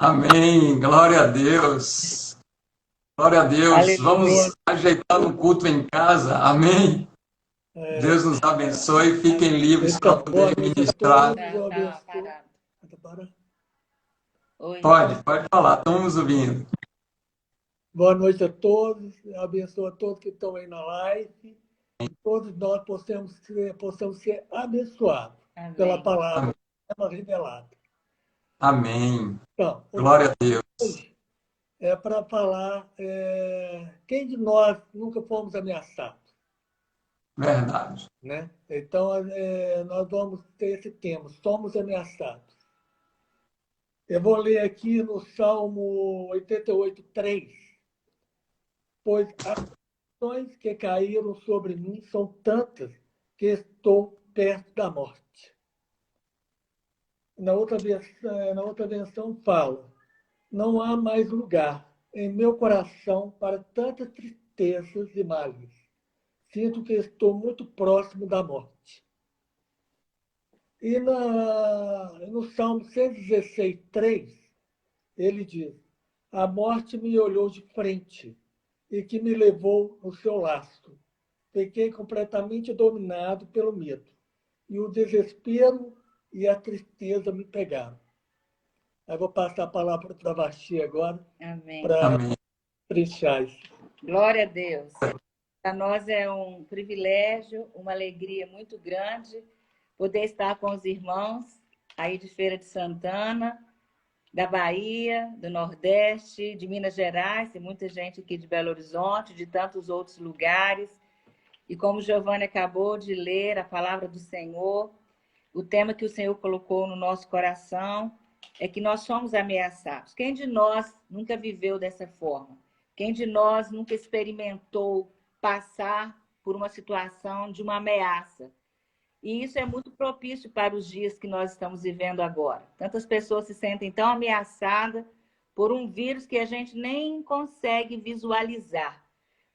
Amém. Glória a Deus. Glória a Deus. Aleluia. Vamos ajeitar um culto em casa. Amém. É, Deus nos abençoe. Fiquem livres para então, boa poderem noite a ministrar. todos. Eu abençoo. Tá parado? Oi. Pode falar. Estamos ouvindo. Boa noite a todos. Eu abençoo a todos que estão aí na live. Todos nós possamos ser abençoados pela Amém. palavra revelada. Amém. Então, o Glória a Deus. hoje é para falar quem de nós nunca fomos ameaçados, Verdade. né? Então, nós vamos ter esse tema, somos ameaçados. Eu vou ler aqui no Salmo 88:3. Pois as aflições que caíram sobre mim são tantas que estou perto da morte. Na outra versão fala, não há mais lugar em meu coração para tantas tristezas e males. Sinto que estou muito próximo da morte. E no Salmo 116:3, ele diz, a morte me olhou de frente e que me levou no seu laço. Fiquei completamente dominado pelo medo. E o desespero e a tristeza me pegaram. Eu vou passar a palavra para a Vaxi agora, Amém. para Amém. trinchar isso. Glória a Deus. Para nós é um privilégio, uma alegria muito grande poder estar com os irmãos aí de Feira de Santana, da Bahia, do Nordeste, de Minas Gerais, tem muita gente aqui de Belo Horizonte, de tantos outros lugares. E como Giovanni acabou de ler a palavra do Senhor, o tema que o Senhor colocou no nosso coração é que nós somos ameaçados. Quem de nós nunca viveu dessa forma? Quem de nós nunca experimentou passar por uma situação de uma ameaça? E isso é muito propício para os dias que nós estamos vivendo agora. Tantas pessoas se sentem tão ameaçadas por um vírus que a gente nem consegue visualizar,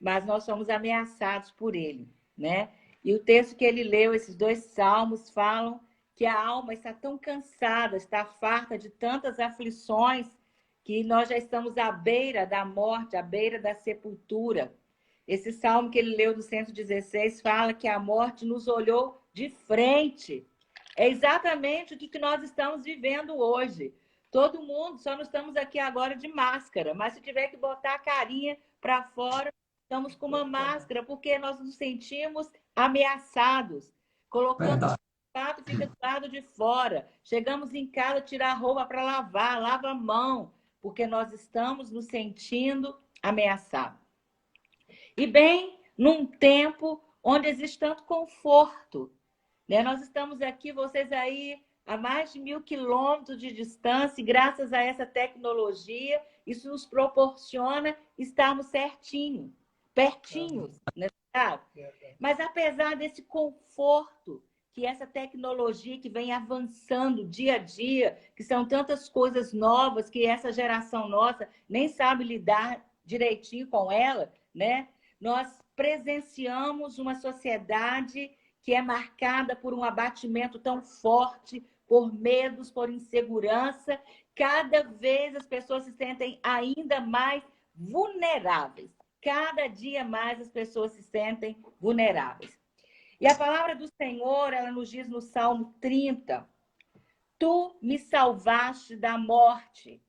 mas nós somos ameaçados por ele, né? E o texto que ele leu, esses dois salmos, falam que a alma está tão cansada, está farta de tantas aflições, que nós já estamos à beira da morte, à beira da sepultura. Esse salmo que ele leu do 116 fala que a morte nos olhou de frente. É exatamente o que nós estamos vivendo hoje. Todo mundo, só não estamos aqui agora de máscara, mas se tiver que botar a carinha para fora, estamos com uma máscara, porque nós nos sentimos ameaçados. Colocamos Verdade. o sapato, fica do lado de fora. Chegamos em casa, tirar a roupa para lavar, lava a mão, porque nós estamos nos sentindo ameaçados. E bem, num tempo onde existe tanto conforto, né? Nós estamos aqui, vocês aí, a mais de 1.000 quilômetros de distância, e graças a essa tecnologia, isso nos proporciona estarmos pertinhos, né? Mas apesar desse conforto, que essa tecnologia que vem avançando dia a dia, que são tantas coisas novas que essa geração nossa nem sabe lidar direitinho com ela, né? Nós presenciamos uma sociedade que é marcada por um abatimento tão forte, por medos, por insegurança. Cada vez as pessoas se sentem ainda mais vulneráveis. Cada dia mais as pessoas se sentem vulneráveis. E a palavra do Senhor, ela nos diz no Salmo 30, tu me salvaste da morte.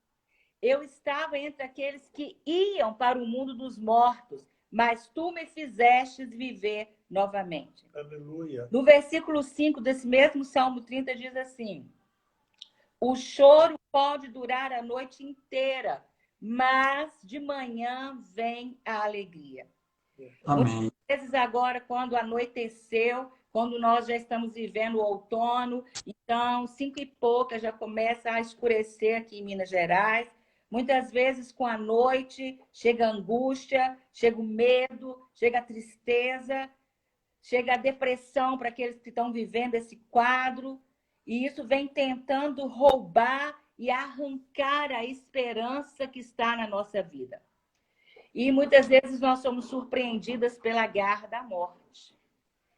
Eu estava entre aqueles que iam para o mundo dos mortos, mas tu me fizestes viver novamente. Aleluia. No versículo 5 desse mesmo Salmo 30 diz assim, o choro pode durar a noite inteira, mas de manhã vem a alegria. Amém. Muitas vezes agora, quando anoiteceu, quando nós já estamos vivendo o outono, então 5 e pouca já começa a escurecer aqui em Minas Gerais. Muitas vezes com a noite chega a angústia, chega o medo, chega a tristeza, chega a depressão para aqueles que estão vivendo esse quadro. E isso vem tentando roubar e arrancar a esperança que está na nossa vida. E muitas vezes nós somos surpreendidas pela garra da morte.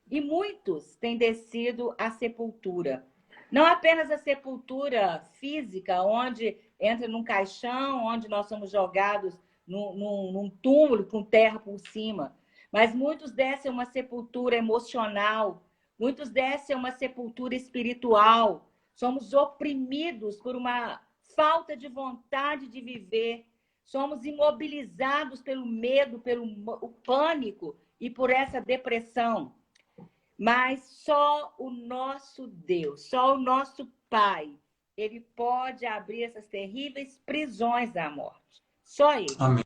E muitos têm descido à sepultura. Não apenas a sepultura física, onde entra num caixão, onde nós somos jogados num túmulo com terra por cima. Mas muitos descem uma sepultura emocional, muitos descem uma sepultura espiritual. Somos oprimidos por uma falta de vontade de viver. Somos imobilizados pelo medo, pelo pânico e por essa depressão. Mas só o nosso Deus, só o nosso Pai, ele pode abrir essas terríveis prisões da morte. Só ele. Amém.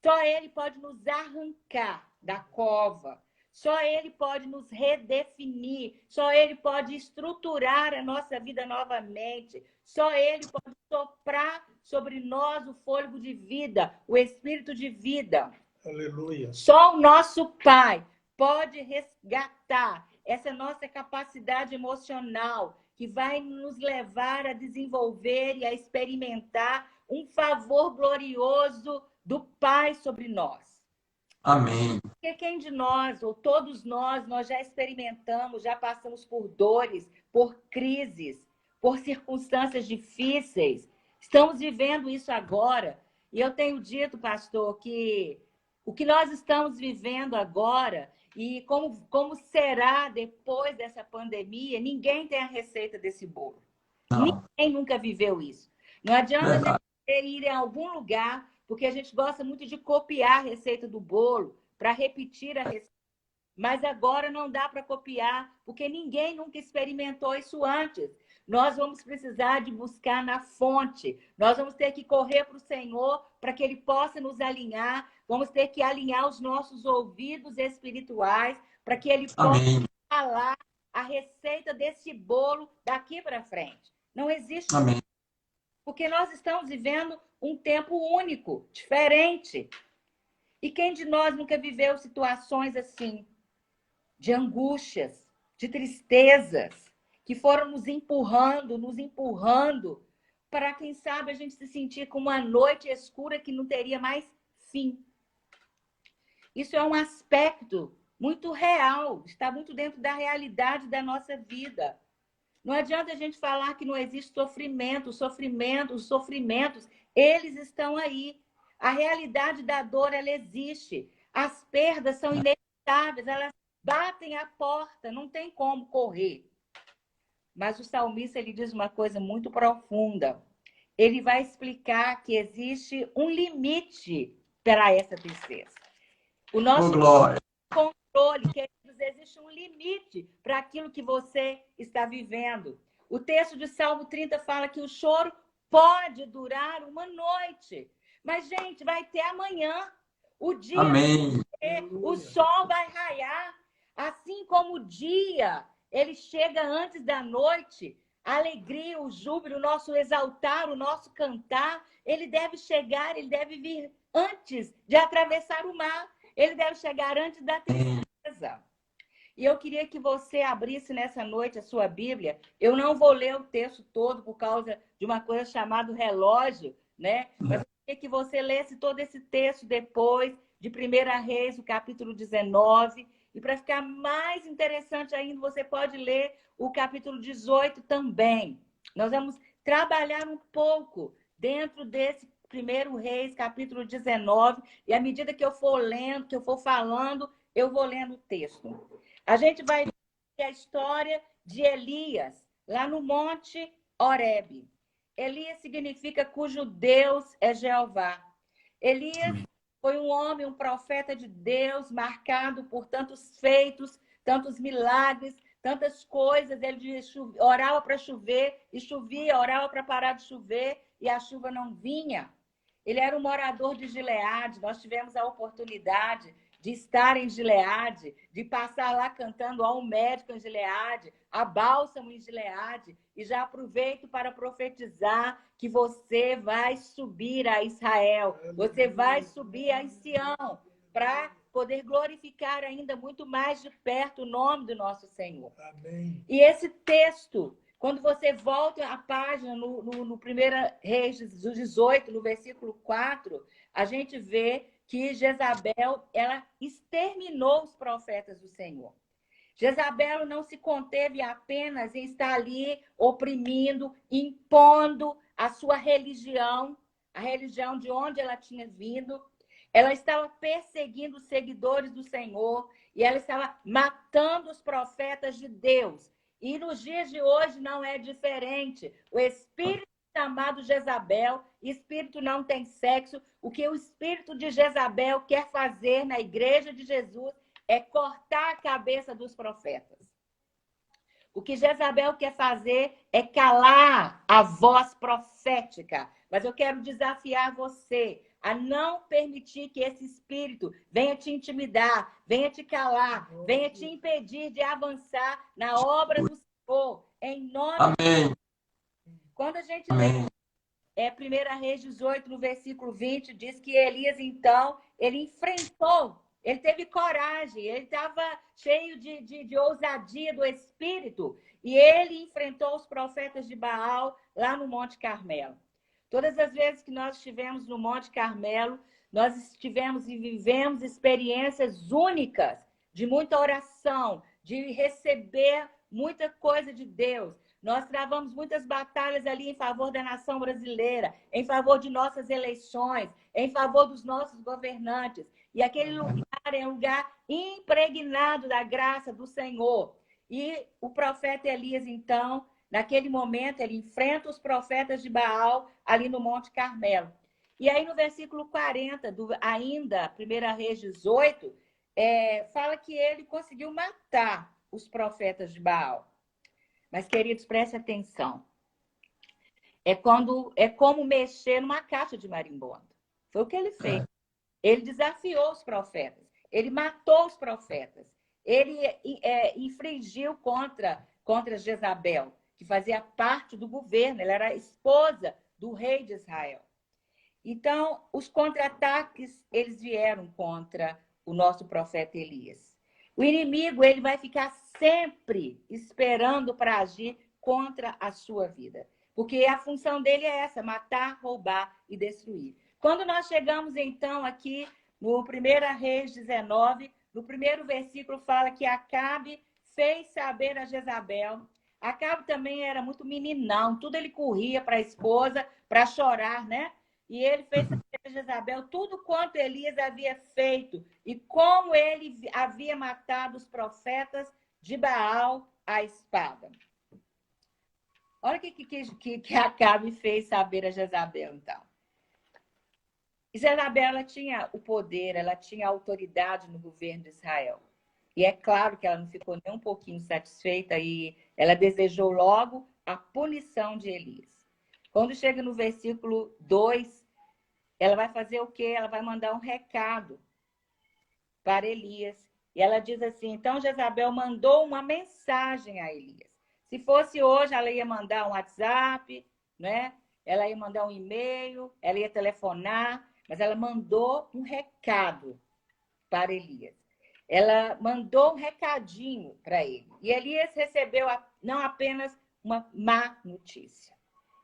Só ele pode nos arrancar da cova. Só ele pode nos redefinir. Só ele pode estruturar a nossa vida novamente. Só ele pode soprar sobre nós o fôlego de vida, o espírito de vida. Aleluia. Só o nosso Pai pode resgatar essa nossa capacidade emocional, que vai nos levar a desenvolver e a experimentar um favor glorioso do Pai sobre nós. Amém. Porque quem de nós, ou todos nós já experimentamos, já passamos por dores, por crises, por circunstâncias difíceis. Estamos vivendo isso agora. E eu tenho dito, pastor, que o que nós estamos vivendo agora e como será depois dessa pandemia, ninguém tem a receita desse bolo. Não. Ninguém nunca viveu isso. Não adianta Verdade. a gente ir em algum lugar, porque a gente gosta muito de copiar a receita do bolo para repetir a receita. Mas agora não dá para copiar, porque ninguém nunca experimentou isso antes. Nós vamos precisar de buscar na fonte. Nós vamos ter que correr para o Senhor para que Ele possa nos alinhar. Vamos ter que alinhar os nossos ouvidos espirituais para que Ele possa Amém. falar a receita desse bolo daqui para frente. Não existe. Amém. Porque nós estamos vivendo um tempo único, diferente. E quem de nós nunca viveu situações assim? De angústias, de tristezas, que foram nos empurrando para, quem sabe, a gente se sentir com uma noite escura que não teria mais fim. Isso é um aspecto muito real, está muito dentro da realidade da nossa vida. Não adianta a gente falar que não existe sofrimento, os sofrimentos, eles estão aí. A realidade da dor, ela existe. As perdas são inevitáveis, elas batem a porta, não tem como correr. Mas o salmista, ele diz uma coisa muito profunda. Ele vai explicar que existe um limite para essa tristeza. O nosso glória. controle, queridos, existe um limite para aquilo que você está vivendo. O texto de Salmo 30 fala que o choro pode durar uma noite. Mas, gente, vai ter amanhã. O dia Amém. vai ter, o sol vai raiar. Assim como o dia, ele chega antes da noite, a alegria, o júbilo, o nosso exaltar, o nosso cantar, ele deve chegar, ele deve vir antes de atravessar o mar. Ele deve chegar antes da tristeza. E eu queria que você abrisse nessa noite a sua Bíblia. Eu não vou ler o texto todo por causa de uma coisa chamada relógio, né? Mas eu queria que você lesse todo esse texto depois de 1 Reis, o capítulo 19. E para ficar mais interessante ainda, você pode ler o capítulo 18 também. Nós vamos trabalhar um pouco dentro desse 1 Reis, capítulo 19, e à medida que eu for lendo, que eu for falando, eu vou lendo o texto. A gente vai ver a história de Elias, lá no Monte Horebe. Elias significa cujo Deus é Jeová. Elias foi um homem, um profeta de Deus, marcado por tantos feitos, tantos milagres, tantas coisas. Ele orava para chover e chovia, orava para parar de chover e a chuva não vinha. Ele era um morador de Gileade. Nós tivemos a oportunidade de estar em Gileade, de passar lá cantando ao médico em Gileade, a bálsamo em Gileade. E já aproveito para profetizar que você vai subir a Israel, você vai subir a Sião, para poder glorificar ainda muito mais de perto o nome do nosso Senhor. Amém. E esse texto, quando você volta a página no 1 Reis 18, no versículo 4, a gente vê que Jezabel, ela exterminou os profetas do Senhor. Jezabel não se conteve apenas em estar ali oprimindo, impondo a sua religião, a religião de onde ela tinha vindo. Ela estava perseguindo os seguidores do Senhor e ela estava matando os profetas de Deus. E nos dias de hoje não é diferente. O espírito chamado Jezabel, espírito não tem sexo. O que o espírito de Jezabel quer fazer na igreja de Jesus é cortar a cabeça dos profetas. O que Jezabel quer fazer é calar a voz profética. Mas eu quero desafiar você a não permitir que esse espírito venha te intimidar, venha te calar, venha te impedir de avançar na obra do Senhor. Em nome de Amém. Quando a gente Amém. lê 1 Reis 18, no versículo 20, diz que Elias, então, ele enfrentou, ele teve coragem, ele estava cheio de ousadia do Espírito, e ele enfrentou os profetas de Baal lá no Monte Carmelo. Todas as vezes que nós estivemos no Monte Carmelo, nós estivemos e vivemos experiências únicas de muita oração, de receber muita coisa de Deus. Nós travamos muitas batalhas ali em favor da nação brasileira, em favor de nossas eleições, em favor dos nossos governantes. E aquele lugar é um lugar impregnado da graça do Senhor. E o profeta Elias, então, naquele momento, ele enfrenta os profetas de Baal ali no Monte Carmelo. E aí, no versículo 40, ainda, 1 Reis 18, fala que ele conseguiu matar os profetas de Baal. Mas, queridos, preste atenção. É como mexer numa caixa de marimbondo. Foi o que ele fez. Ele desafiou os profetas. Ele matou os profetas. Ele infringiu contra Jezabel, que fazia parte do governo. Ela era a esposa do rei de Israel. Então, os contra-ataques, eles vieram contra o nosso profeta Elias. O inimigo, ele vai ficar sempre esperando para agir contra a sua vida. Porque a função dele é essa, matar, roubar e destruir. Quando nós chegamos, então, aqui no 1 Reis 19, no primeiro versículo fala que Acabe fez saber a Jezabel. Acabe também era muito meninão, tudo ele corria para a esposa para chorar, né? E ele fez saber a Jezabel tudo quanto Elias havia feito e como ele havia matado os profetas de Baal à espada. Olha o que Acabe fez saber a Jezabel, então. Jezabel, ela tinha o poder, ela tinha a autoridade no governo de Israel. E é claro que ela não ficou nem um pouquinho satisfeita e ela desejou logo a punição de Elias. Quando chega no versículo 2, ela vai fazer o quê? Ela vai mandar um recado para Elias. E ela diz assim, então Jezabel mandou uma mensagem a Elias. Se fosse hoje, ela ia mandar um WhatsApp, né? Ela ia mandar um e-mail, ela ia telefonar, mas ela mandou um recado para Elias. Ela mandou um recadinho para ele. E Elias recebeu não apenas uma má notícia.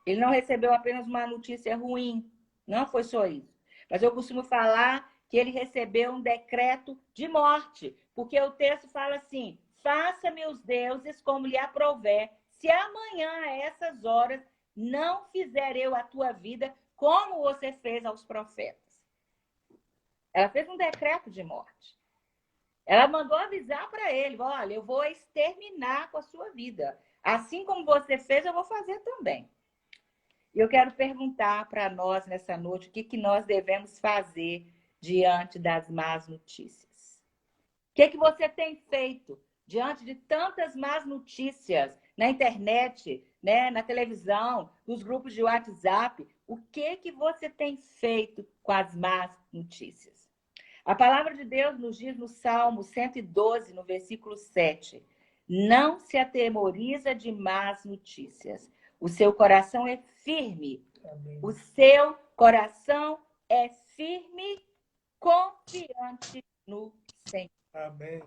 Ele não recebeu apenas uma notícia ruim. Não foi só isso. Mas eu costumo falar que ele recebeu um decreto de morte. Porque o texto fala assim, faça-me os deuses como lhe aprouver, se amanhã a essas horas não fizer eu a tua vida como você fez aos profetas. Ela fez um decreto de morte. Ela mandou avisar para ele, olha, eu vou exterminar com a sua vida. Assim como você fez, eu vou fazer também. E eu quero perguntar para nós nessa noite o que nós devemos fazer diante das más notícias. O que você tem feito diante de tantas más notícias na internet, né, na televisão, nos grupos de WhatsApp? O que você tem feito com as más notícias? A palavra de Deus nos diz no Salmo 112, no versículo 7, não se atemoriza de más notícias. O seu coração é firme. Amém. O seu coração é firme, confiante no Senhor. Amém.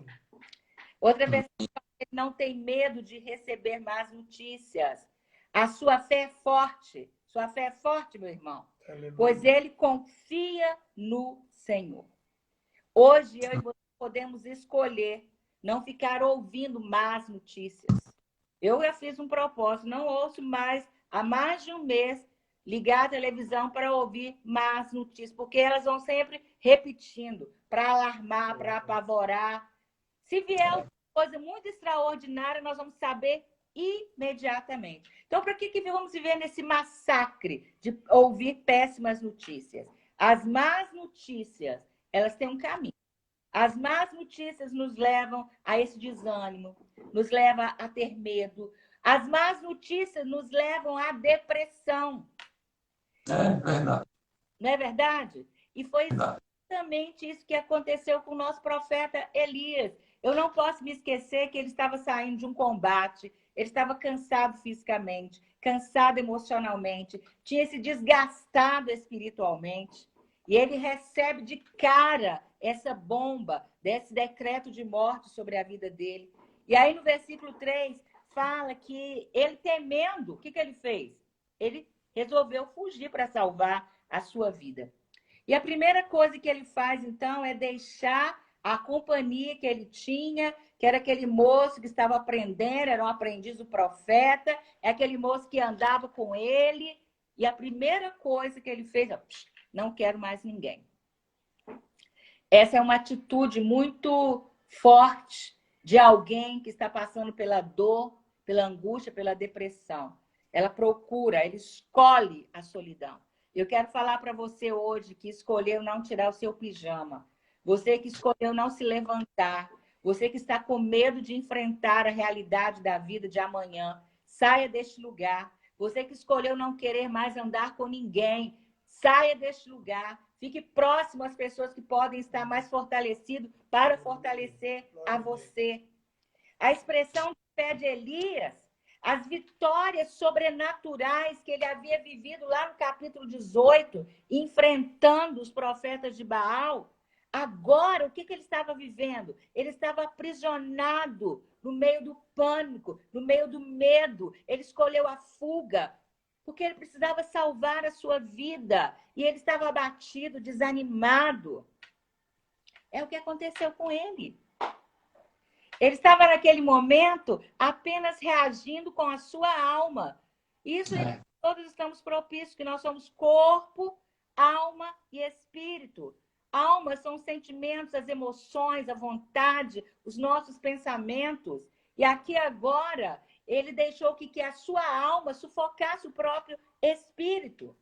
Outra versão, ele não tem medo de receber más notícias. A sua fé é forte. Sua fé é forte, meu irmão. Aleluia. Pois ele confia no Senhor. Hoje, eu e você podemos escolher não ficar ouvindo más notícias. Eu já fiz um propósito, não ouço mais, há mais de um mês, ligar a televisão para ouvir más notícias, porque elas vão sempre repetindo, para alarmar, para apavorar. Se vier uma coisa muito extraordinária, nós vamos saber imediatamente. Então, para que vamos viver nesse massacre de ouvir péssimas notícias? As más notícias, elas têm um caminho. As más notícias nos levam a esse desânimo, nos levam a ter medo. As más notícias nos levam à depressão. É verdade. Não é verdade? E foi exatamente isso que aconteceu com o nosso profeta Elias. Eu não posso me esquecer que ele estava saindo de um combate, ele estava cansado fisicamente, cansado emocionalmente, tinha se desgastado espiritualmente. E ele recebe de cara essa bomba, desse decreto de morte sobre a vida dele. E aí no versículo 3 fala que ele temendo, o que ele fez? Ele resolveu fugir para salvar a sua vida. E a primeira coisa que ele faz, então, é deixar a companhia que ele tinha, que era aquele moço que estava aprendendo, era um aprendiz do profeta, é aquele moço que andava com ele. E a primeira coisa que ele fez, não quero mais ninguém. Essa é uma atitude muito forte de alguém que está passando pela dor, pela angústia, pela depressão. Ela procura, ela escolhe a solidão. Eu quero falar para você hoje que escolheu não tirar o seu pijama. Você que escolheu não se levantar. Você que está com medo de enfrentar a realidade da vida de amanhã. Saia deste lugar. Você que escolheu não querer mais andar com ninguém. Saia deste lugar. Fique próximo às pessoas que podem estar mais fortalecidas para fortalecer a você. A expressão de fé de Elias, as vitórias sobrenaturais que ele havia vivido lá no capítulo 18, enfrentando os profetas de Baal. Agora, o que ele estava vivendo? Ele estava aprisionado no meio do pânico, no meio do medo. Ele escolheu a fuga, porque ele precisava salvar a sua vida. E ele estava abatido, desanimado. É o que aconteceu com ele. Ele estava naquele momento apenas reagindo com a sua alma. Isso todos estamos propícios, que nós somos corpo, alma e espírito. Alma são os sentimentos, as emoções, a vontade, os nossos pensamentos. E aqui agora, ele deixou que a sua alma sufocasse o próprio espírito.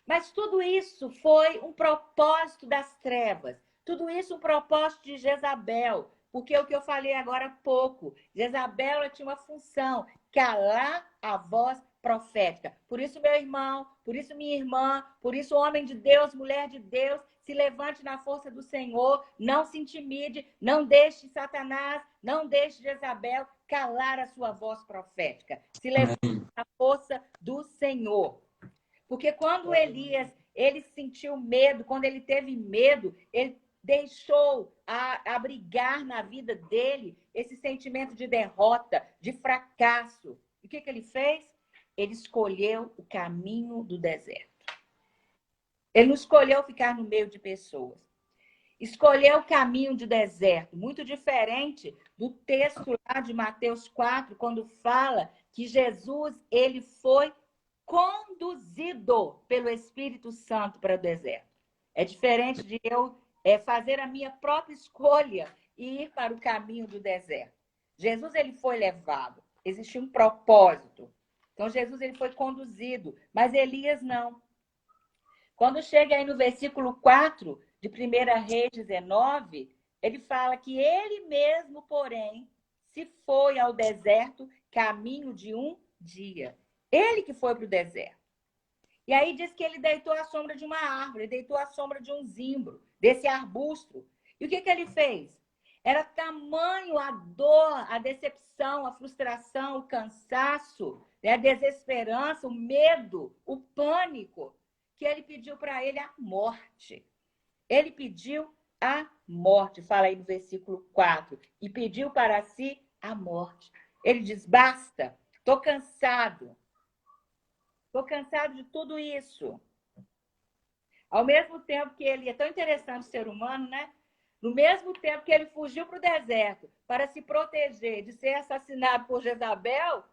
Mas tudo isso foi um propósito das trevas. Tudo isso um propósito de Jezabel. Porque o que eu falei agora há pouco, Jezabel tinha uma função, calar a voz profética. Por isso, meu irmão, por isso, minha irmã, por isso, homem de Deus, mulher de Deus, se levante na força do Senhor, não se intimide, não deixe Satanás, não deixe Jezabel calar a sua voz profética. Se levante na força do Senhor. Porque quando Elias, ele sentiu medo, quando ele teve medo, ele deixou abrigar na vida dele esse sentimento de derrota, de fracasso. E o que ele fez? Ele escolheu o caminho do deserto. Ele não escolheu ficar no meio de pessoas. Escolheu o caminho do deserto, muito diferente do texto lá de Mateus 4, quando fala que Jesus, ele foi conduzido pelo Espírito Santo para o deserto. É diferente de eu fazer a minha própria escolha e ir para o caminho do deserto. Jesus, ele foi levado. Existia um propósito. Então, Jesus, ele foi conduzido. Mas Elias, não. Quando chega aí no versículo 4 de 1 Reis 19, ele fala que ele mesmo, porém, se foi ao deserto caminho de um dia. Ele que foi para o deserto. E aí diz que ele deitou à sombra de uma árvore, deitou à sombra de um zimbro, desse arbusto. E o que ele fez? Era tamanho a dor, a decepção, a frustração, o cansaço, a desesperança, o medo, o pânico, que ele pediu para ele a morte. Ele pediu a morte, fala aí no versículo 4, e pediu para si a morte. Ele diz, basta, estou cansado. Estou cansado de tudo isso. Ao mesmo tempo que ele... É tão interessante o ser humano, né? No mesmo tempo que ele fugiu para o deserto para se proteger de ser assassinado por Jezabel,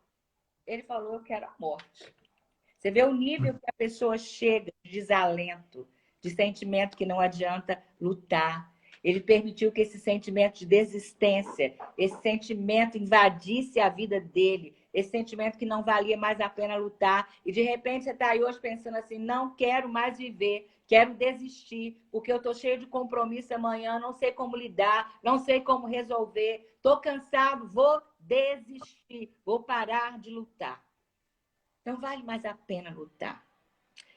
ele falou, eu quero a morte. Você vê o nível que a pessoa chega de desalento, de sentimento que não adianta lutar. Ele permitiu que esse sentimento de desistência, esse sentimento invadisse a vida dele, esse sentimento que não valia mais a pena lutar. E de repente você está aí hoje pensando assim, não quero mais viver, quero desistir, porque eu estou cheio de compromisso amanhã, não sei como lidar, não sei como resolver, estou cansado, vou desistir, vou parar de lutar. Então vale mais a pena lutar.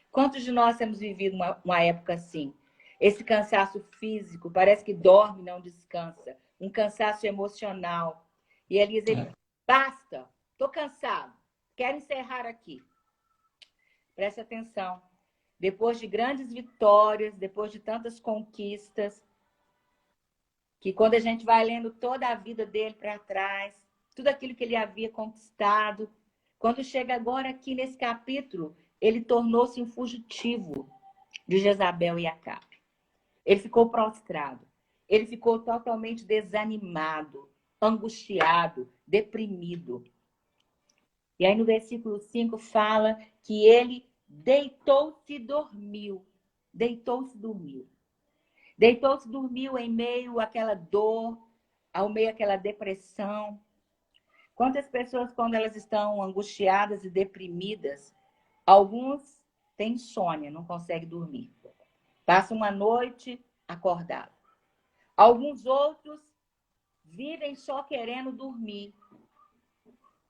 Quantos de nós temos vivido uma época assim? Esse cansaço físico, parece que dorme, não descansa. Um cansaço emocional. E Elisa, ele basta, estou cansado, quero encerrar aqui. Preste atenção. Depois de grandes vitórias, depois de tantas conquistas, que quando a gente vai lendo toda a vida dele para trás, tudo aquilo que ele havia conquistado, quando chega agora aqui nesse capítulo, ele tornou-se um fugitivo de Jezabel e Acabe. Ele ficou prostrado. Ele ficou totalmente desanimado, angustiado, deprimido. E aí no versículo 5 fala que ele deitou-se e dormiu. Deitou-se e dormiu. Deitou-se e dormiu em meio àquela dor, ao meio àquela depressão. Quantas pessoas, quando elas estão angustiadas e deprimidas, alguns têm insônia, não conseguem dormir. Passam uma noite acordado. Alguns outros vivem só querendo dormir,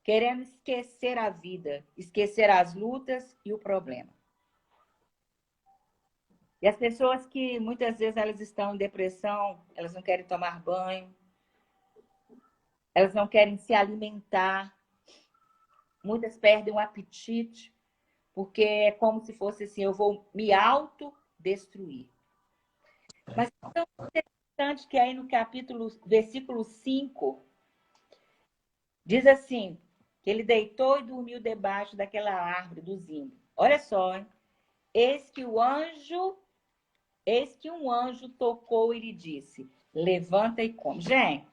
querendo esquecer a vida, esquecer as lutas e o problema. E as pessoas que muitas vezes elas estão em depressão, elas não querem tomar banho, elas não querem se alimentar, muitas perdem o apetite, porque é como se fosse assim, eu vou me autodestruir. Mas é tão interessante que aí no versículo 5, diz assim, que ele deitou e dormiu debaixo daquela árvore do zimbro. Olha só, hein? Eis que um anjo tocou e lhe disse, levanta e come. Gente,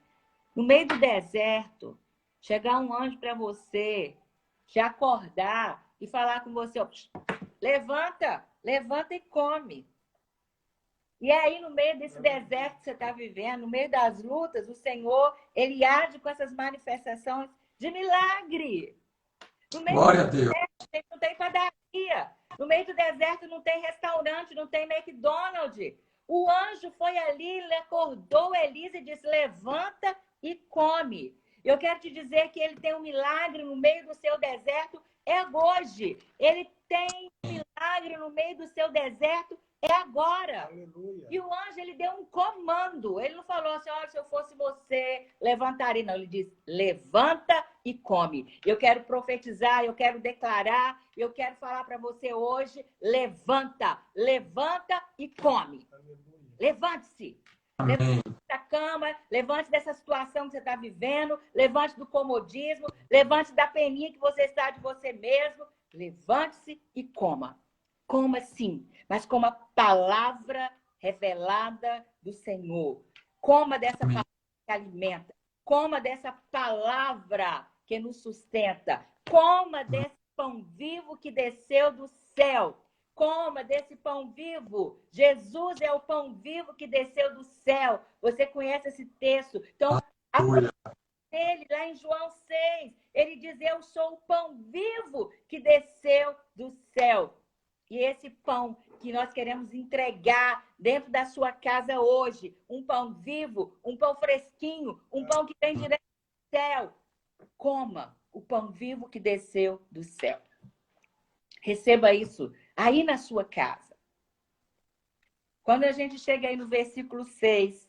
no meio do deserto, chegar um anjo para você, te acordar e falar com você, ó, levanta e come. E aí, no meio desse deserto que você está vivendo, no meio das lutas, o Senhor, ele age com essas manifestações de milagre. No meio Glória a do Deus. deserto não tem padaria. No meio do deserto não tem restaurante, não tem McDonald's. O anjo foi ali, ele acordou Elisa e disse, levanta e come. Eu quero te dizer que ele tem um milagre no meio do seu deserto, é hoje. Ele tem um milagre no meio do seu deserto, é agora. Aleluia. E o anjo, ele deu um comando. Ele não falou assim, olha, se eu fosse você, levantaria. Não, ele disse, levanta e come. Eu quero profetizar, eu quero declarar, eu quero falar para você hoje, levanta e come. Aleluia. Levante-se. Amém. Levante da cama, levante dessa situação que você está vivendo, levante do comodismo, levante da peninha que você está de você mesmo. Levante-se e coma. Coma sim, mas coma a palavra revelada do Senhor. Coma dessa palavra que alimenta. Coma dessa palavra que nos sustenta. Coma desse pão vivo que desceu do céu. Coma desse pão vivo. Jesus é o pão vivo que desceu do céu. Você conhece esse texto? Então, ele, lá em João 6, ele diz, eu sou o pão vivo que desceu do céu. E esse pão que nós queremos entregar dentro da sua casa hoje, um pão vivo, um pão fresquinho, um pão que vem direto do céu. Coma o pão vivo que desceu do céu. Receba isso aí na sua casa. Quando a gente chega aí no versículo 6,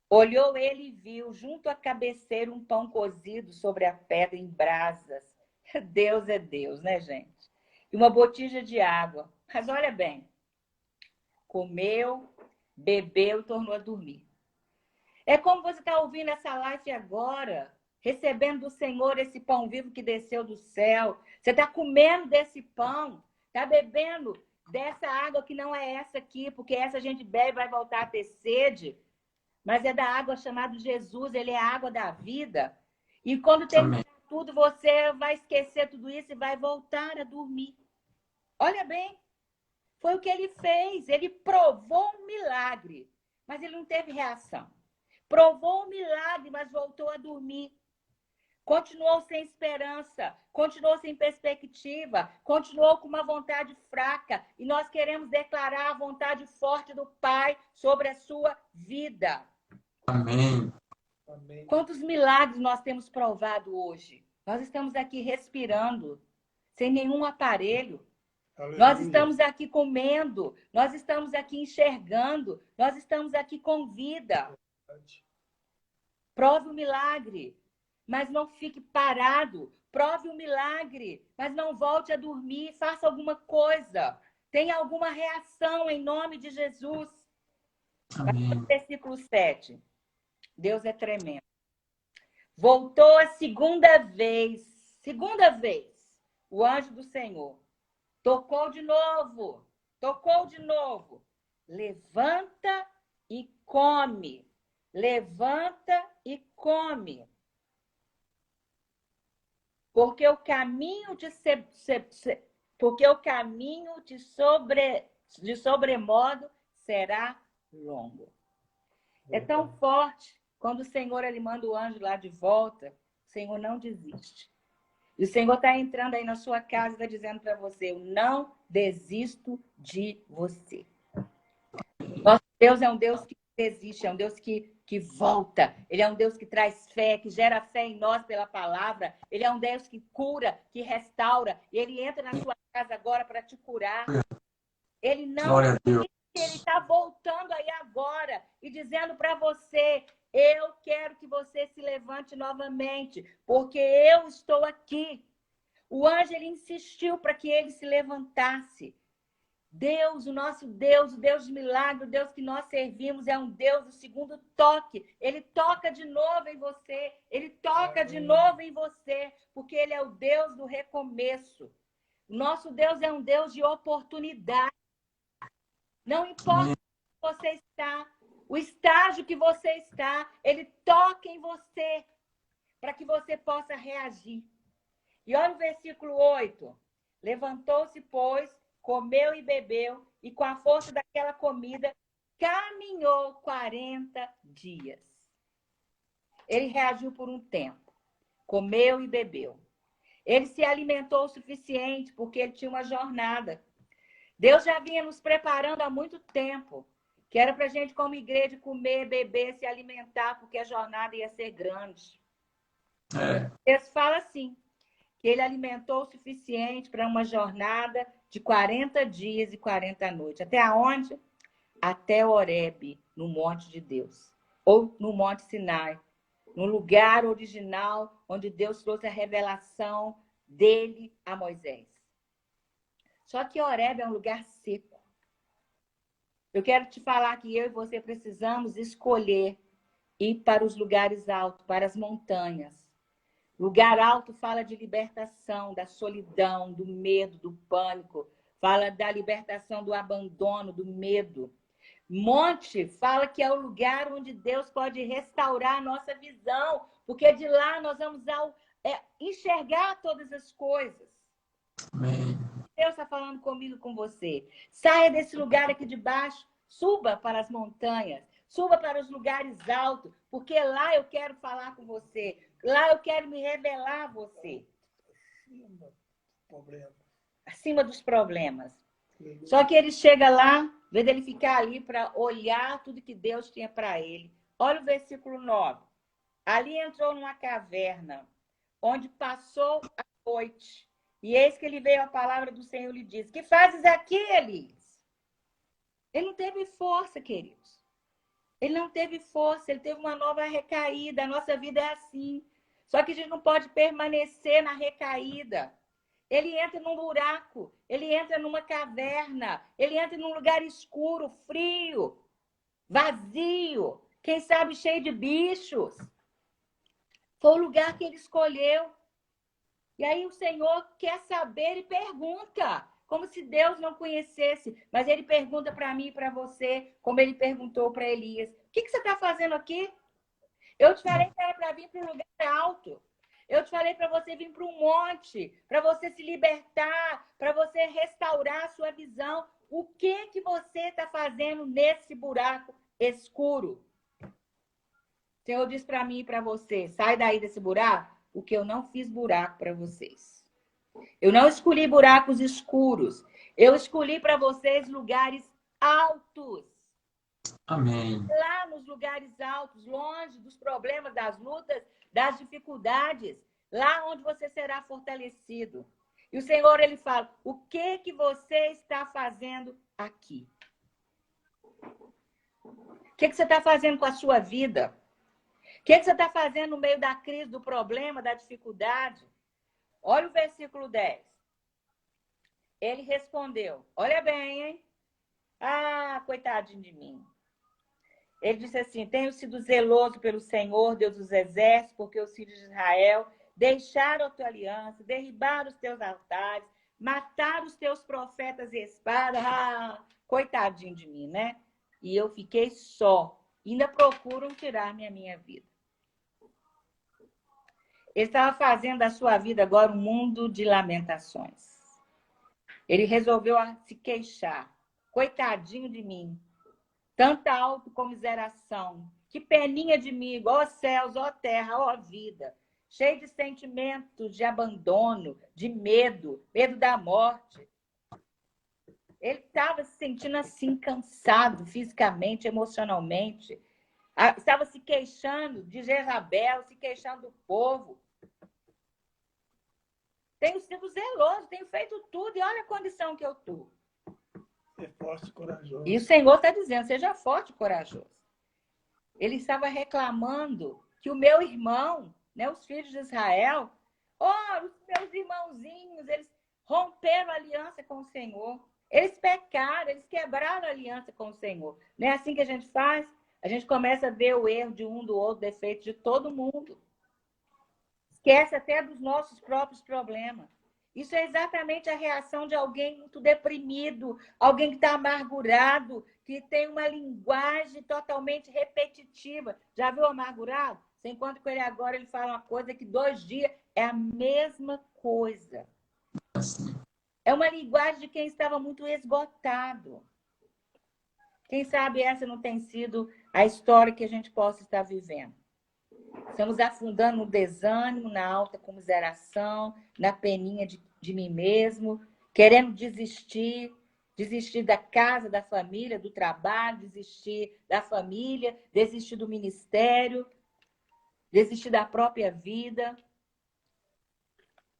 olhou ele e viu junto à cabeceira um pão cozido sobre a pedra em brasas. Deus é Deus, né, gente? E uma botija de água. Mas olha bem, comeu, bebeu e tornou a dormir. É como você está ouvindo essa live agora, recebendo do Senhor esse pão vivo que desceu do céu. Você está comendo desse pão, está bebendo dessa água que não é essa aqui, porque essa a gente bebe e vai voltar a ter sede, mas é da água chamada Jesus, ele é a água da vida. E quando terminar tudo, você vai esquecer tudo isso e vai voltar a dormir. Olha bem, foi o que ele fez. Ele provou um milagre, mas ele não teve reação. Provou um milagre, mas voltou a dormir. Continuou sem esperança, continuou sem perspectiva, continuou com uma vontade fraca. E nós queremos declarar a vontade forte do Pai sobre a sua vida. Amém. Amém. Quantos milagres nós temos provado hoje? Nós estamos aqui respirando, sem nenhum aparelho. Aleluia. Nós estamos aqui comendo, nós estamos aqui enxergando, nós estamos aqui com vida. Prove o milagre, mas não fique parado. Prove o milagre, mas não volte a dormir. Faça alguma coisa. Tenha alguma reação em nome de Jesus. Amém. Versículo 7. Deus é tremendo. Voltou a segunda vez, o anjo do Senhor. Tocou de novo. Levanta e come. Levanta e come. Porque o caminho de sobremodo será longo. É tão forte. Quando o Senhor ele manda o anjo lá de volta, o Senhor não desiste. E o Senhor está entrando aí na sua casa e está dizendo para você, eu não desisto de você. Nosso Deus é um Deus que desiste, é um Deus que volta. Ele é um Deus que traz fé, que gera fé em nós pela palavra. Ele é um Deus que cura, que restaura. E ele entra na sua casa agora para te curar. Ele não... Glória a Deus. Ele está voltando aí agora e dizendo para você, eu quero que você se levante novamente, porque eu estou aqui. O anjo ele insistiu para que ele se levantasse. Deus, o nosso Deus, o Deus de milagre, o Deus que nós servimos, é um Deus do segundo toque. Ele toca de novo em você, ele toca de novo em você, porque ele é o Deus do recomeço. O nosso Deus é um Deus de oportunidade. Não importa onde você está, o estágio que você está, ele toca em você para que você possa reagir. E olha o versículo 8. Levantou-se, pois, comeu e bebeu, e com a força daquela comida, caminhou 40 dias. Ele reagiu por um tempo, comeu e bebeu. Ele se alimentou o suficiente, porque ele tinha uma jornada. Deus já vinha nos preparando há muito tempo, que era para a gente, como igreja, comer, beber, se alimentar, porque a jornada ia ser grande. Deus fala assim, que ele alimentou o suficiente para uma jornada de 40 dias e 40 noites. Até aonde? Até Horebe, no monte de Deus. Ou no monte Sinai, no lugar original onde Deus trouxe a revelação dele a Moisés. Só que Horebe é um lugar seco. Eu quero te falar que eu e você precisamos escolher ir para os lugares altos, para as montanhas. Lugar alto fala de libertação, da solidão, do medo, do pânico. Fala da libertação do abandono, do medo. Monte fala que é o lugar onde Deus pode restaurar a nossa visão, porque de lá nós vamos enxergar todas as coisas. Amém. Deus está falando comigo, com você. Saia desse lugar aqui de baixo, suba para as montanhas, suba para os lugares altos, porque lá eu quero falar com você. Lá eu quero me revelar a você. Acima dos problemas. Só que ele chega lá, em vez dele ficar ali para olhar tudo que Deus tinha para ele. Olha o versículo 9. Ali entrou numa caverna, onde passou a noite. E eis que ele veio a palavra do Senhor e lhe disse, que fazes aqui, Elias? Ele não teve força, queridos. Ele não teve força, ele teve uma nova recaída. A nossa vida é assim. Só que a gente não pode permanecer na recaída. Ele entra num buraco, ele entra numa caverna, ele entra num lugar escuro, frio, vazio, quem sabe cheio de bichos. Foi o lugar que ele escolheu. E aí o Senhor quer saber e pergunta, como se Deus não conhecesse. Mas ele pergunta para mim e para você, como ele perguntou para Elias. O que você está fazendo aqui? Eu te falei que era para vir para um lugar alto. Eu te falei para você vir para um monte, para você se libertar, para você restaurar a sua visão. O que você está fazendo nesse buraco escuro? O Senhor diz para mim e para você, sai daí desse buraco, porque eu não fiz buraco para vocês. Eu não escolhi buracos escuros. Eu escolhi para vocês lugares altos. Amém. Lá nos lugares altos, longe dos problemas, das lutas, das dificuldades. Lá onde você será fortalecido. E o Senhor, ele fala, o que você está fazendo aqui? O que você está fazendo com a sua vida? O que você está fazendo no meio da crise, do problema, da dificuldade? Olha o versículo 10. Ele respondeu, olha bem, hein? Ah, coitadinho de mim. Ele disse assim, tenho sido zeloso pelo Senhor, Deus dos exércitos, porque os filhos de Israel deixaram a tua aliança, derribaram os teus altares, mataram os teus profetas e espada. Ah, coitadinho de mim, né? E eu fiquei só. Ainda procuram tirar-me a minha vida. Ele estava fazendo da sua vida agora um mundo de lamentações. Ele resolveu se queixar. Coitadinho de mim. Tanta autocomiseração. Que peninha de mim, ó céus, ó terra, ó vida. Cheio de sentimentos de abandono, de medo, medo da morte. Ele estava se sentindo assim, cansado fisicamente, emocionalmente. Estava se queixando de Jezabel, se queixando do povo. Tenho sido zeloso, tenho feito tudo e olha a condição que eu estou. Ser forte e corajoso. E o Senhor está dizendo, seja forte e corajoso. Ele estava reclamando que o meu irmão, né, os filhos de Israel, os meus irmãozinhos, eles romperam a aliança com o Senhor. Eles pecaram, eles quebraram a aliança com o Senhor. Não é assim que a gente faz? A gente começa a ver o erro de um, do outro, defeito de todo mundo. Esquece até dos nossos próprios problemas. Isso é exatamente a reação de alguém muito deprimido, alguém que está amargurado, que tem uma linguagem totalmente repetitiva. Já viu o amargurado? Você encontra com ele agora, ele fala uma coisa que 2 dias é a mesma coisa. É uma linguagem de quem estava muito esgotado. Quem sabe essa não tem sido a história que a gente possa estar vivendo. Estamos afundando no desânimo, na alta comiseração, na peninha de mim mesmo, querendo desistir da casa, da família, do trabalho, desistir da família, desistir do ministério, desistir da própria vida.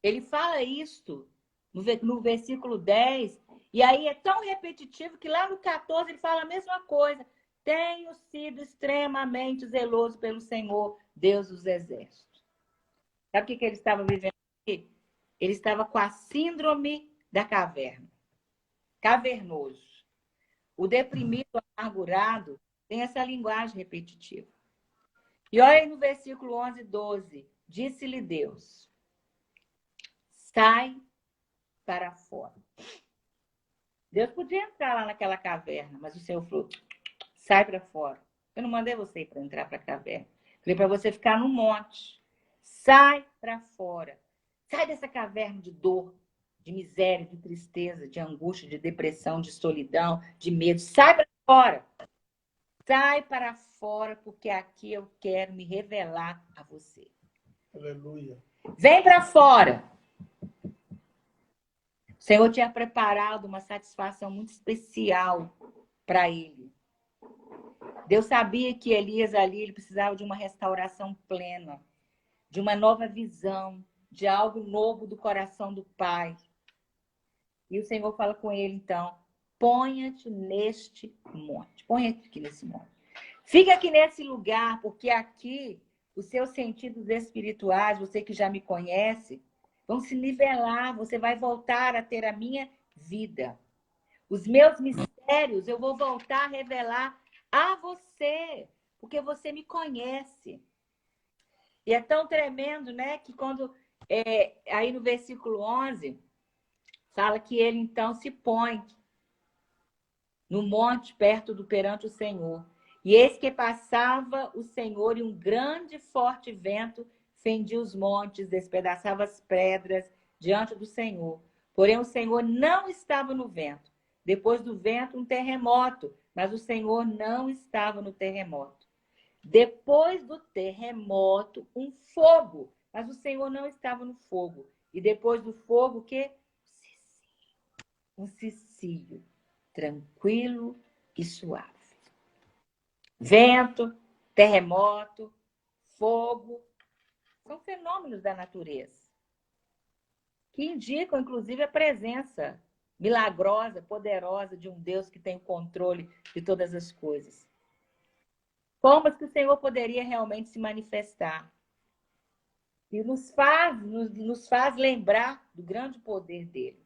Ele fala isto no versículo 10, e aí é tão repetitivo que lá no 14 ele fala a mesma coisa. Tenho sido extremamente zeloso pelo Senhor, Deus dos exércitos. Sabe o que ele estava vivendo aqui? Ele estava com a síndrome da caverna. Cavernoso. O deprimido, amargurado, tem essa linguagem repetitiva. E olha aí no versículo 11 e 12. Disse-lhe Deus, sai para fora. Deus podia entrar lá naquela caverna, mas o Senhor falou, sai para fora. Eu não mandei você para entrar para a caverna. Falei para você ficar no monte. Sai para fora. Sai dessa caverna de dor, de miséria, de tristeza, de angústia, de depressão, de solidão, de medo. Sai para fora. Sai para fora, porque aqui eu quero me revelar a você. Aleluia. Vem para fora. O Senhor tinha preparado uma satisfação muito especial para ele. Deus sabia que Elias ali ele precisava de uma restauração plena, de uma nova visão, de algo novo do coração do Pai. E o Senhor fala com ele, então, ponha-te neste monte. Ponha-te aqui nesse monte. Fica aqui nesse lugar, porque aqui os seus sentidos espirituais, você que já me conhece, vão se nivelar, você vai voltar a ter a minha vida. Os meus mistérios eu vou voltar a revelar a você, porque você me conhece. E é tão tremendo, né, que quando, aí no versículo 11, fala que ele então se põe no monte perante o Senhor. E eis que passava o Senhor e um grande forte vento fendia os montes, despedaçava as pedras diante do Senhor. Porém, o Senhor não estava no vento. Depois do vento, um terremoto, mas o Senhor não estava no terremoto. Depois do terremoto, um fogo, mas o Senhor não estava no fogo. E depois do fogo, o quê? Um cicio, tranquilo e suave. Vento, terremoto, fogo, são fenômenos da natureza, que indicam, inclusive, a presença milagrosa, poderosa de um Deus que tem o controle de todas as coisas. Formas que o Senhor poderia realmente se manifestar. E nos faz lembrar do grande poder dele.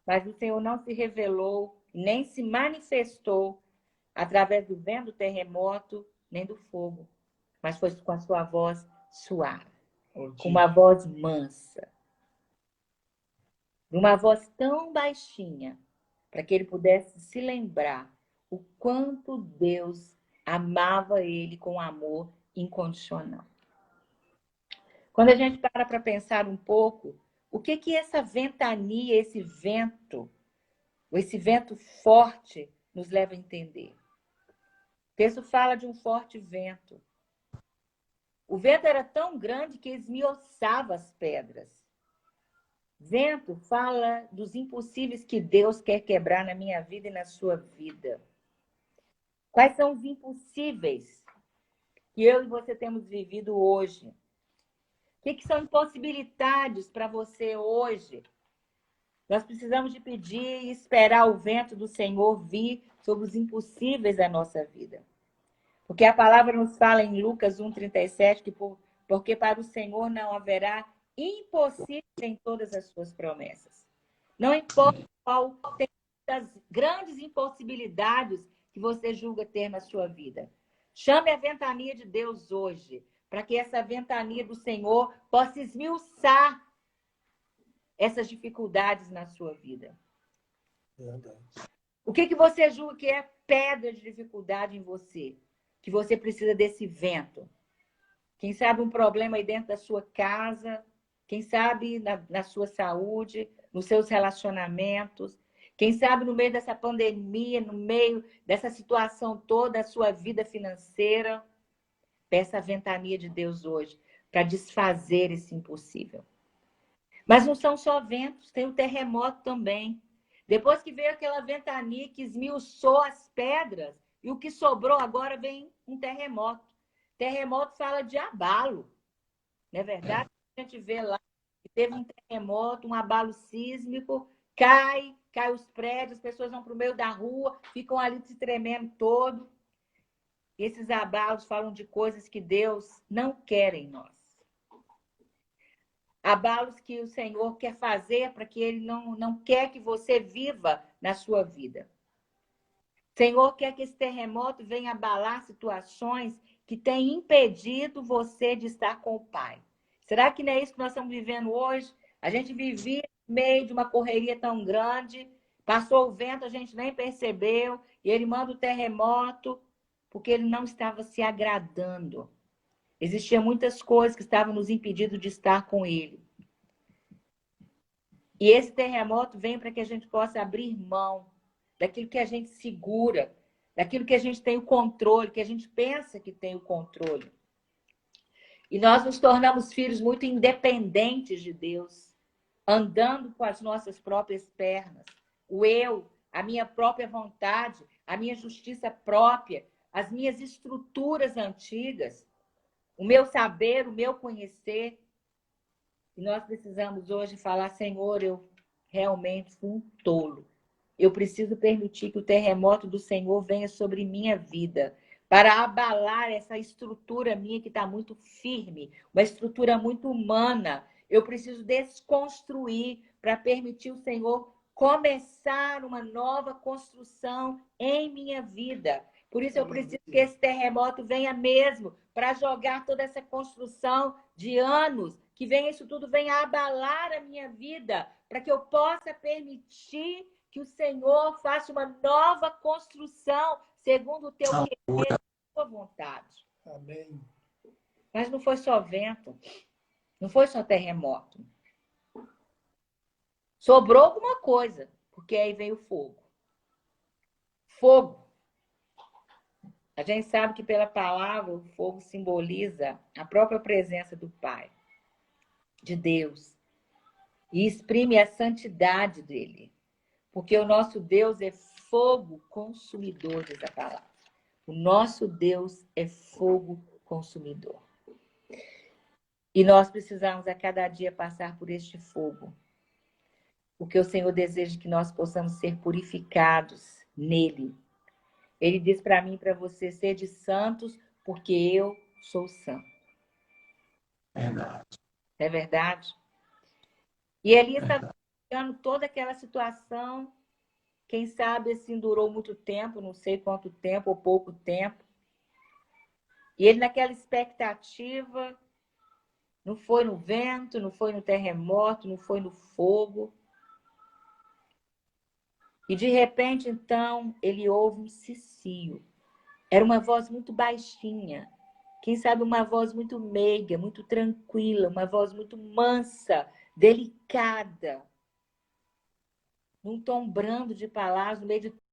Mas o Senhor não se revelou, nem se manifestou através do vento, do terremoto, nem do fogo. Mas foi com a sua voz suave, com uma voz mansa. Uma voz tão baixinha, para que ele pudesse se lembrar o quanto Deus amava ele com amor incondicional. Quando a gente para pensar um pouco, o que essa ventania, esse vento forte nos leva a entender? O texto fala de um forte vento. O vento era tão grande que esmiuçava as pedras. Vento fala dos impossíveis que Deus quer quebrar na minha vida e na sua vida. Quais são os impossíveis que eu e você temos vivido hoje? O que são impossibilidades para você hoje? Nós precisamos de pedir e esperar o vento do Senhor vir sobre os impossíveis da nossa vida. Porque a palavra nos fala em Lucas 1,37 que porque para o Senhor não haverá impossível em todas as suas promessas. Não importa qual tem das grandes impossibilidades que você julga ter na sua vida. Chame a ventania de Deus hoje, para que essa ventania do Senhor possa esmiuçar essas dificuldades na sua vida. Verdade. O que você julga que é pedra de dificuldade em você? Que você precisa desse vento? Quem sabe um problema aí dentro da sua casa, quem sabe na sua saúde, nos seus relacionamentos, quem sabe no meio dessa pandemia, no meio dessa situação toda, a sua vida financeira. Peça a ventania de Deus hoje para desfazer esse impossível. Mas não são só ventos, tem o terremoto também. Depois que veio aquela ventania que esmiuçou as pedras, e o que sobrou agora vem um terremoto. Terremoto fala de abalo, não é verdade? A gente vê lá que teve um terremoto, um abalo sísmico, cai os prédios, as pessoas vão para o meio da rua, ficam ali se tremendo todo. Esses abalos falam de coisas que Deus não quer em nós. Abalos que o Senhor quer fazer para que Ele não quer que você viva na sua vida. O Senhor quer que esse terremoto venha abalar situações que têm impedido você de estar com o Pai. Será que não é isso que nós estamos vivendo hoje? A gente vivia no meio de uma correria tão grande, passou o vento, a gente nem percebeu, e Ele manda o terremoto, porque Ele não estava se agradando. Existiam muitas coisas que estavam nos impedindo de estar com Ele. E esse terremoto vem para que a gente possa abrir mão daquilo que a gente segura, daquilo que a gente tem o controle, que a gente pensa que tem o controle. E nós nos tornamos filhos muito independentes de Deus, andando com as nossas próprias pernas. O eu, a minha própria vontade, a minha justiça própria, as minhas estruturas antigas, o meu saber, o meu conhecer. E nós precisamos hoje falar, Senhor, eu realmente fui um tolo. Eu preciso permitir que o terremoto do Senhor venha sobre minha vida, para abalar essa estrutura minha que está muito firme, uma estrutura muito humana. Eu preciso desconstruir para permitir o Senhor começar uma nova construção em minha vida. Por isso eu preciso que esse terremoto venha mesmo, para jogar toda essa construção de anos, que venha isso tudo, venha abalar a minha vida, para que eu possa permitir que o Senhor faça uma nova construção segundo o teu querer e a tua vontade. Amém. Mas não foi só vento, não foi só terremoto. Sobrou alguma coisa, porque aí veio o fogo. Fogo. A gente sabe que pela palavra o fogo simboliza a própria presença do Pai, de Deus, e exprime a santidade dele. Porque o nosso Deus é fogo consumidor, diz a palavra. O nosso Deus é fogo consumidor. E nós precisamos a cada dia passar por este fogo. Porque o Senhor deseja que nós possamos ser purificados nele. Ele diz para mim e para você, sede santos, porque eu sou santo. Verdade. É verdade? E Elias está vivendo toda aquela situação. Quem sabe assim durou muito tempo, não sei quanto tempo ou pouco tempo. E ele naquela expectativa, não foi no vento, não foi no terremoto, não foi no fogo. E de repente, então, ele ouve um cicio. Era uma voz muito baixinha. Quem sabe uma voz muito meiga, muito tranquila, uma voz muito mansa, delicada. Num tom brando de palavras, no meio de